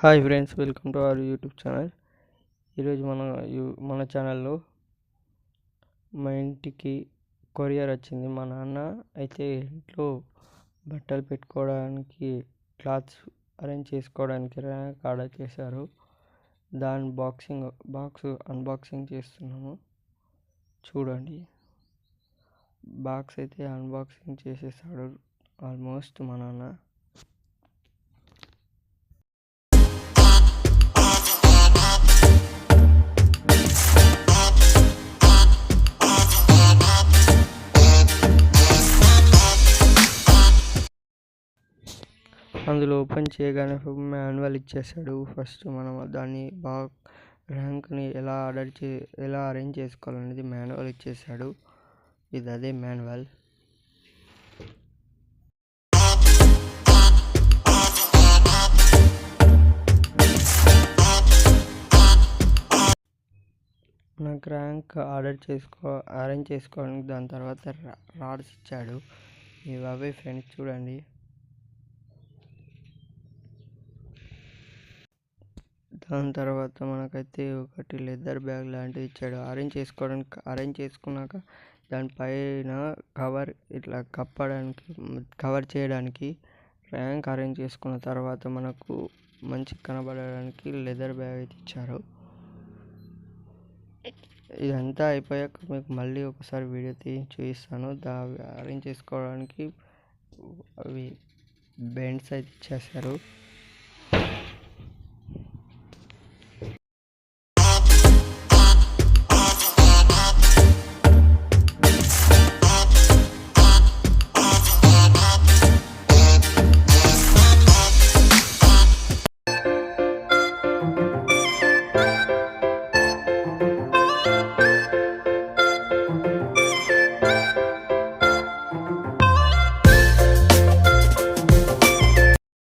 Hi friends, welcome to our YouTube channel. ఈరోజు మన ఛానల్లో మా ఇంటికి కొరియర్ వచ్చింది. మా నాన్న అయితే ఇంట్లో బట్టలు పెట్టుకోవడానికి, క్లాత్స్ అరేంజ్ చేసుకోవడానికి ర్యాక్ ఆర్డర్ చేశారు. దాని బాక్స్ అన్బాక్సింగ్ చేస్తున్నాము. చూడండి, బాక్స్ అయితే అన్బాక్సింగ్ చేసేసాడు ఆల్మోస్ట్ మా నాన్న. అందులో ఓపెన్ చేయగానే మాన్యువల్ ఇచ్చేసాడు. ఫస్ట్ మనం దాన్ని ర్యాంక్ని ఎలా అరేంజ్ చేసుకోవాలనేది మాన్యువల్ ఇచ్చేసాడు. ఇది అదే మాన్యువల్. నాకు ర్యాంక్ అరేంజ్ చేసుకోవడానికి దాని తర్వాత రాడ్స్ ఇచ్చాడు. ఇవి అవే ఫ్రెండ్స్, చూడండి. దాని తర్వాత మనకైతే ఒకటి లెదర్ బ్యాగ్ లాంటిది ఇచ్చాడు. అరేంజ్ చేసుకున్నాక దానిపైన ఇట్లా కవర్ చేయడానికి ర్యాంక్ అరేంజ్ చేసుకున్న తర్వాత మనకు మంచి కనబడడానికి లెదర్ బ్యాగ్ అయితే ఇచ్చారు. ఇదంతా అయిపోయాక మీకు మళ్ళీ ఒకసారి వీడియో చూపిస్తాను. అరేంజ్ చేసుకోవడానికి అవి బెండ్స్ అయితే ఇచ్చేసారు.